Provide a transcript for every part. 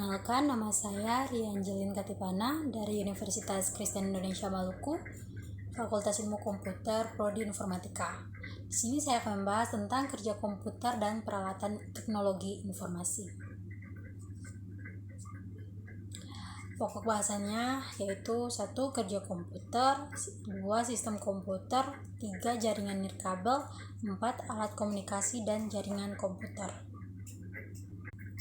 Perkenalkan, nama saya Ria Angelin Katipana dari Universitas Kristen Indonesia Maluku, Fakultas Ilmu Komputer, Prodi Informatika. Di sini saya akan membahas tentang kerja komputer dan peralatan teknologi informasi. Pokok bahasannya yaitu 1. Kerja komputer, 2. Sistem komputer, 3. Jaringan nirkabel, 4. Alat komunikasi dan jaringan komputer.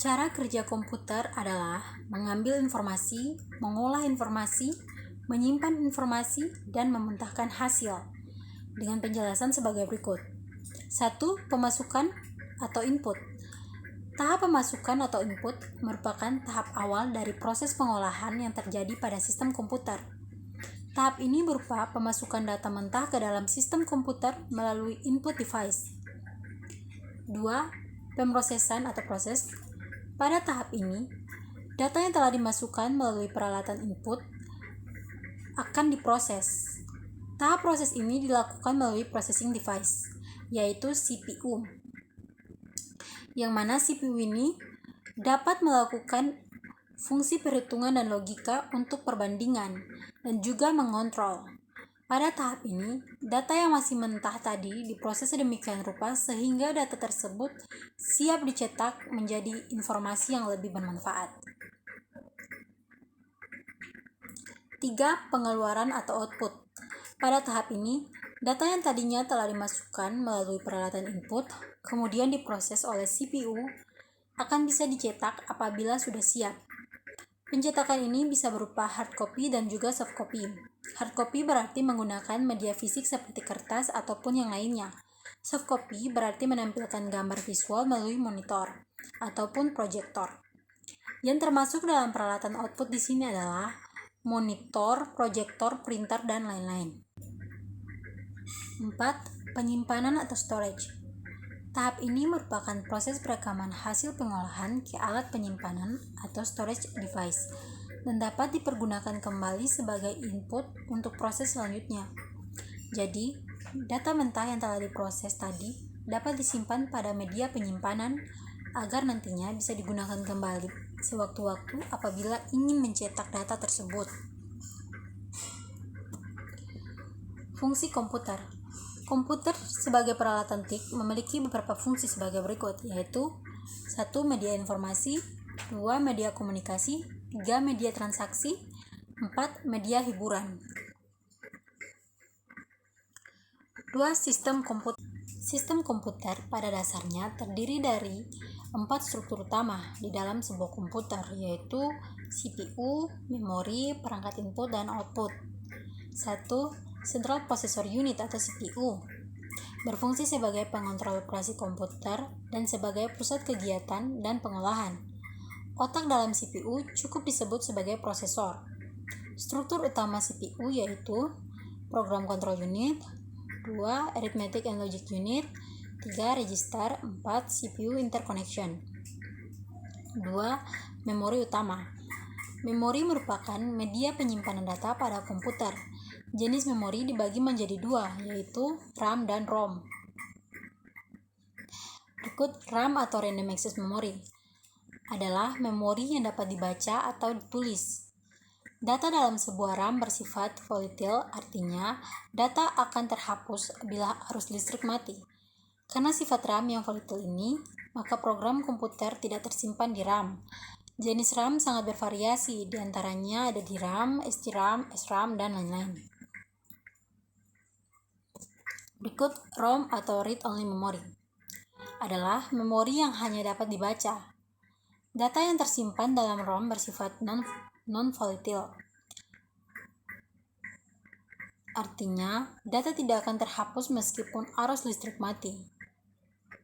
Cara kerja komputer adalah mengambil informasi, mengolah informasi, menyimpan informasi, dan mementahkan hasil. Dengan penjelasan sebagai berikut. 1. Pemasukan atau input. Tahap pemasukan atau input merupakan tahap awal dari proses pengolahan yang terjadi pada sistem komputer. Tahap ini berupa pemasukan data mentah ke dalam sistem komputer melalui input device. 2. Pemrosesan atau proses. Pada tahap ini, data yang telah dimasukkan melalui peralatan input akan diproses. Tahap proses ini dilakukan melalui processing device, yaitu CPU, yang mana CPU ini dapat melakukan fungsi perhitungan dan logika untuk perbandingan dan juga mengontrol. Pada tahap ini, data yang masih mentah tadi diproses sedemikian rupa sehingga data tersebut siap dicetak menjadi informasi yang lebih bermanfaat. 3. Pengeluaran atau output. Pada tahap ini, data yang tadinya telah dimasukkan melalui peralatan input, kemudian diproses oleh CPU, akan bisa dicetak apabila sudah siap. Pencetakan ini bisa berupa hard copy dan juga soft copy. Hard copy berarti menggunakan media fisik seperti kertas ataupun yang lainnya. Soft copy berarti menampilkan gambar visual melalui monitor ataupun proyektor. Yang termasuk dalam peralatan output di sini adalah monitor, proyektor, printer, dan lain-lain. 4. Penyimpanan atau storage. Tahap ini merupakan proses perekaman hasil pengolahan ke alat penyimpanan atau storage device dan dapat dipergunakan kembali sebagai input untuk proses selanjutnya. Jadi, data mentah yang telah diproses tadi dapat disimpan pada media penyimpanan agar nantinya bisa digunakan kembali sewaktu-waktu apabila ingin mencetak data tersebut. Fungsi komputer. Komputer sebagai peralatan TIC memiliki beberapa fungsi sebagai berikut, yaitu 1. Media informasi, 2. Media komunikasi, 3. Media transaksi, 4. Media hiburan. 2. Sistem komputer. Sistem komputer pada dasarnya terdiri dari 4 struktur utama di dalam sebuah komputer, yaitu CPU, memori, perangkat input, dan output. 1. Central Processor Unit atau CPU berfungsi sebagai pengontrol operasi komputer dan sebagai pusat kegiatan dan pengolahan. Otak dalam CPU cukup disebut sebagai prosesor. Struktur utama CPU yaitu Program Control Unit, 2. Arithmetic and Logic Unit, 3. Register, 4. CPU Interconnection. 2. Memori utama. Memori merupakan media penyimpanan data pada komputer. Jenis memori dibagi menjadi 2, yaitu RAM dan ROM. Berikut RAM atau Random Access Memory adalah memori yang dapat dibaca atau ditulis. Data dalam sebuah RAM bersifat volatile, artinya data akan terhapus bila arus listrik mati. Karena sifat RAM yang volatile ini, maka program komputer tidak tersimpan di RAM. Jenis RAM sangat bervariasi, diantaranya ada DRAM, STRAM, SRAM, dan lain-lain. Berikut ROM atau Read Only Memory adalah memori yang hanya dapat dibaca. Data yang tersimpan dalam ROM bersifat non-volatile. Artinya, data tidak akan terhapus meskipun arus listrik mati.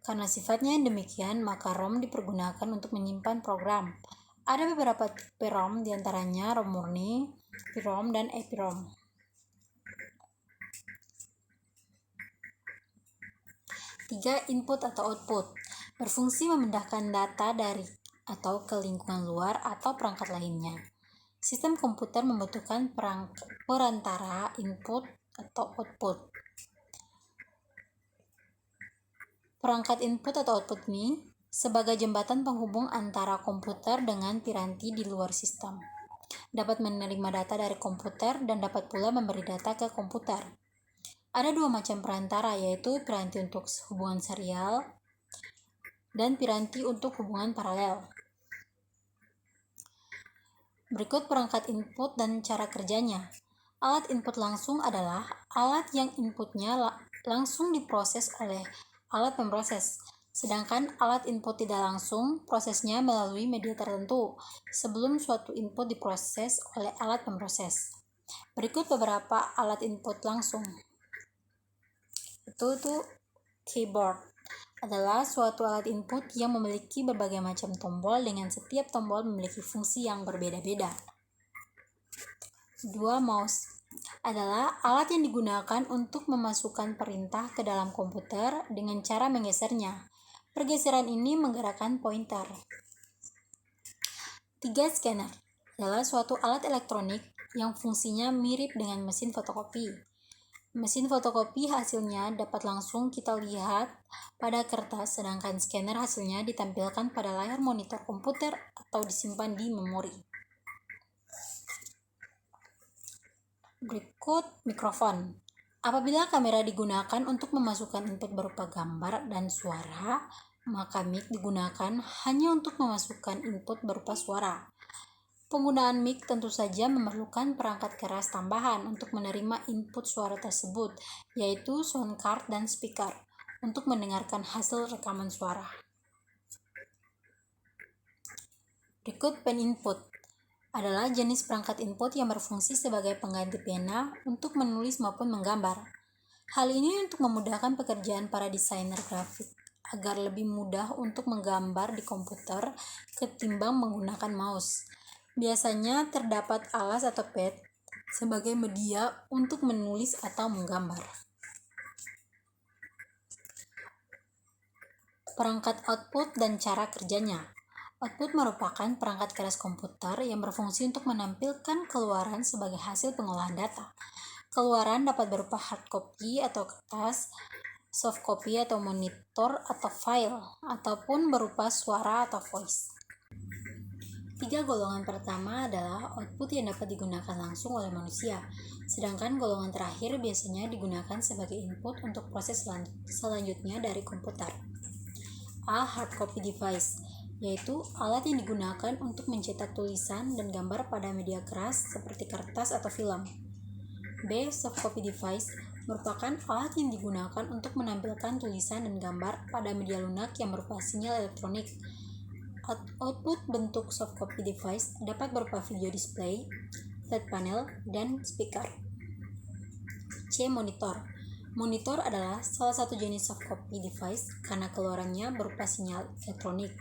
Karena sifatnya yang demikian, maka ROM dipergunakan untuk menyimpan program. Ada beberapa tipe ROM, diantaranya ROM murni, VROM, dan EPROM. 3. Input atau output berfungsi memindahkan data dari atau ke lingkungan luar atau perangkat lainnya. Sistem komputer membutuhkan perantara input atau output. Perangkat input atau output ini sebagai jembatan penghubung antara komputer dengan piranti di luar sistem. Dapat menerima data dari komputer dan dapat pula memberi data ke komputer. Ada dua macam perantara, yaitu piranti untuk hubungan serial dan piranti untuk hubungan paralel. Berikut perangkat input dan cara kerjanya. Alat input langsung adalah alat yang inputnya langsung diproses oleh alat pemroses. Sedangkan alat input tidak langsung, prosesnya melalui media tertentu sebelum suatu input diproses oleh alat pemroses. Berikut beberapa alat input langsung. Itu keyboard adalah suatu alat input yang memiliki berbagai macam tombol dengan setiap tombol memiliki fungsi yang berbeda-beda. 2. Mouse adalah alat yang digunakan untuk memasukkan perintah ke dalam komputer dengan cara menggesernya. Pergeseran ini menggerakkan pointer. 3. Scanner adalah suatu alat elektronik yang fungsinya mirip dengan mesin fotokopi. Mesin fotokopi hasilnya dapat langsung kita lihat pada kertas, sedangkan scanner hasilnya ditampilkan pada layar monitor komputer atau disimpan di memori. Berikut mikrofon. Apabila kamera digunakan untuk memasukkan input berupa gambar dan suara, maka mic digunakan hanya untuk memasukkan input berupa suara. Penggunaan mic tentu saja memerlukan perangkat keras tambahan untuk menerima input suara tersebut, yaitu sound card dan speaker, untuk mendengarkan hasil rekaman suara. Berikut pen input adalah jenis perangkat input yang berfungsi sebagai pengganti pena untuk menulis maupun menggambar. Hal ini untuk memudahkan pekerjaan para desainer grafik agar lebih mudah untuk menggambar di komputer ketimbang menggunakan mouse. Biasanya terdapat alas atau pad sebagai media untuk menulis atau menggambar. Perangkat output dan cara kerjanya. Output merupakan perangkat keras komputer yang berfungsi untuk menampilkan keluaran sebagai hasil pengolahan data. Keluaran dapat berupa hard copy atau kertas, soft copy atau monitor atau file, ataupun berupa suara atau voice. 3 golongan pertama adalah output yang dapat digunakan langsung oleh manusia, sedangkan golongan terakhir biasanya digunakan sebagai input untuk proses selanjutnya dari komputer. A. Hard copy device, yaitu alat yang digunakan untuk mencetak tulisan dan gambar pada media keras seperti kertas atau film. B. Soft copy device merupakan alat yang digunakan untuk menampilkan tulisan dan gambar pada media lunak yang berupa sinyal elektronik. Output bentuk soft copy device dapat berupa video display, flat panel, dan speaker. C. Monitor. Monitor adalah salah satu jenis soft copy device karena keluarannya berupa sinyal elektronik,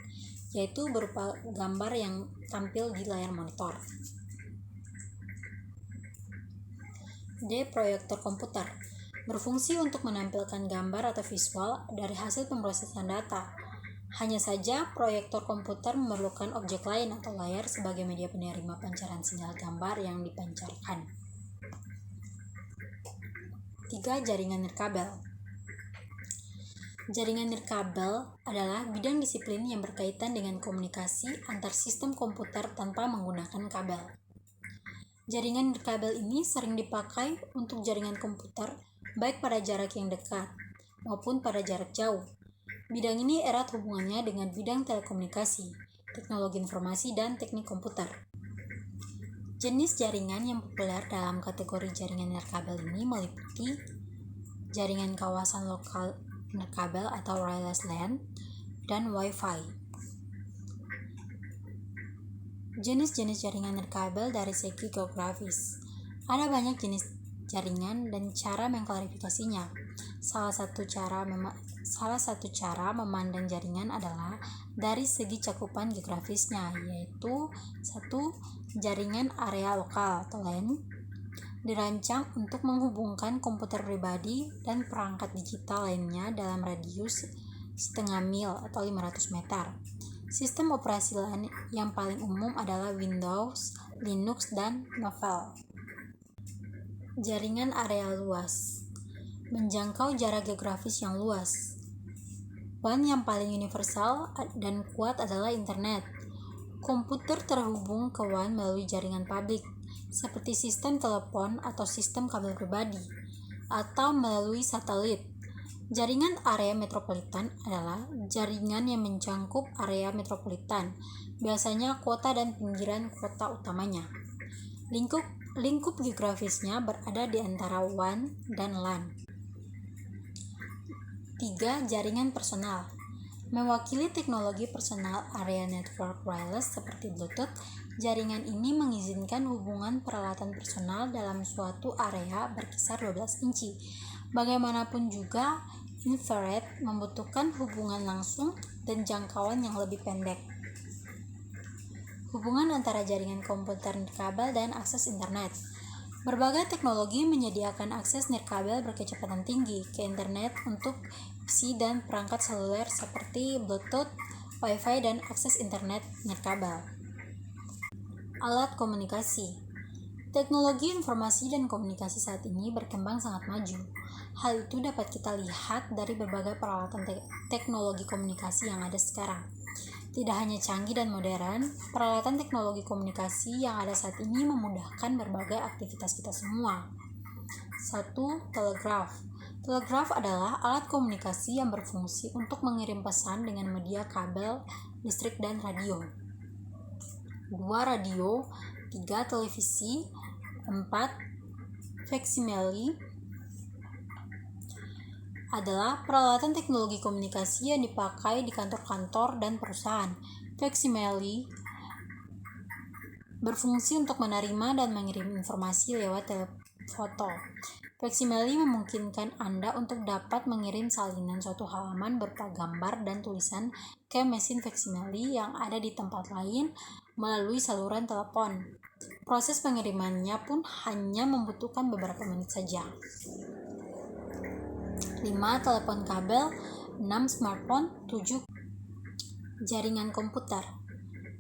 yaitu berupa gambar yang tampil di layar monitor. D. Proyektor komputer. Berfungsi untuk menampilkan gambar atau visual dari hasil pemrosesan data. Hanya saja, proyektor komputer memerlukan objek lain atau layar sebagai media penerima pancaran sinyal gambar yang dipancarkan. 3. Jaringan nirkabel. Jaringan nirkabel adalah bidang disiplin yang berkaitan dengan komunikasi antar sistem komputer tanpa menggunakan kabel. Jaringan nirkabel ini sering dipakai untuk jaringan komputer baik pada jarak yang dekat maupun pada jarak jauh. Bidang ini erat hubungannya dengan bidang telekomunikasi, teknologi informasi, dan teknik komputer. Jenis jaringan yang populer dalam kategori jaringan nirkabel ini meliputi jaringan kawasan lokal nirkabel atau wireless LAN dan Wi-Fi. Jenis-jenis jaringan nirkabel dari segi geografis. Ada banyak jenis jaringan dan cara mengklarifikasinya. Salah satu cara memandang jaringan adalah dari segi cakupan geografisnya, yaitu 1. Jaringan area lokal atau LAN dirancang untuk menghubungkan komputer pribadi dan perangkat digital lainnya dalam radius setengah mil atau 500 meter. Sistem operasi LAN yang paling umum adalah Windows, Linux, dan Novell. Jaringan area luas menjangkau jarak geografis yang luas. Kehidupan yang paling universal dan kuat adalah internet. Komputer terhubung ke WAN melalui jaringan publik, seperti sistem telepon atau sistem kabel pribadi, atau melalui satelit. Jaringan area metropolitan adalah jaringan yang mencakup area metropolitan, biasanya kota dan pinggiran kota utamanya. Lingkup geografisnya berada di antara WAN dan LAN. 3. Jaringan personal. Mewakili teknologi personal area network wireless seperti Bluetooth, jaringan ini mengizinkan hubungan peralatan personal dalam suatu area berkisar 12 inci. Bagaimanapun juga, infrared membutuhkan hubungan langsung dan jangkauan yang lebih pendek. Hubungan antara jaringan komputer nirkabel dan akses internet. Berbagai teknologi menyediakan akses nirkabel berkecepatan tinggi ke internet untuk PC dan perangkat seluler seperti Bluetooth, Wi-Fi, dan akses internet nirkabel. Alat komunikasi. Teknologi informasi dan komunikasi saat ini berkembang sangat maju. Hal itu dapat kita lihat dari berbagai peralatan teknologi komunikasi yang ada sekarang. Tidak hanya canggih dan modern, peralatan teknologi komunikasi yang ada saat ini memudahkan berbagai aktivitas kita semua. 1. Telegraf. Telegraf adalah alat komunikasi yang berfungsi untuk mengirim pesan dengan media kabel, listrik, dan radio. 2. Radio. 3. Televisi. 4. Faksimile adalah peralatan teknologi komunikasi yang dipakai di kantor-kantor dan perusahaan. Faksimile berfungsi untuk menerima dan mengirim informasi lewat telefoto. Faksimile memungkinkan Anda untuk dapat mengirim salinan suatu halaman berupa gambar dan tulisan ke mesin faksimile yang ada di tempat lain melalui saluran telepon. Proses pengirimannya pun hanya membutuhkan beberapa menit saja. 5. Telepon kabel. 6. Smartphone. 7. Jaringan komputer.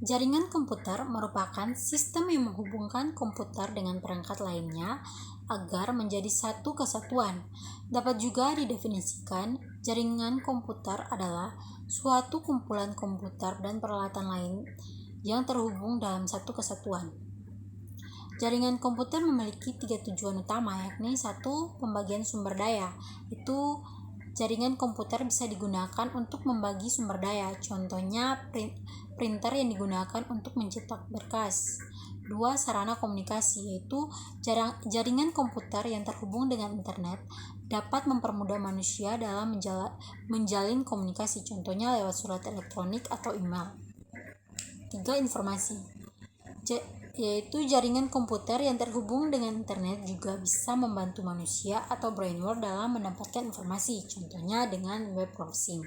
Jaringan komputer merupakan sistem yang menghubungkan komputer dengan perangkat lainnya agar menjadi satu kesatuan. Dapat juga didefinisikan, jaringan komputer adalah suatu kumpulan komputer dan peralatan lain yang terhubung dalam satu kesatuan. Jaringan komputer memiliki 3 tujuan utama, yakni 1. Pembagian sumber daya. Itu jaringan komputer bisa digunakan untuk membagi sumber daya, contohnya printer yang digunakan untuk mencetak berkas. 2. Sarana komunikasi, yaitu jaringan komputer yang terhubung dengan internet dapat mempermudah manusia dalam menjalin komunikasi, contohnya lewat surat elektronik atau email. 3. Informasi, yaitu jaringan komputer yang terhubung dengan internet juga bisa membantu manusia atau brainware dalam mendapatkan informasi, contohnya dengan web browsing.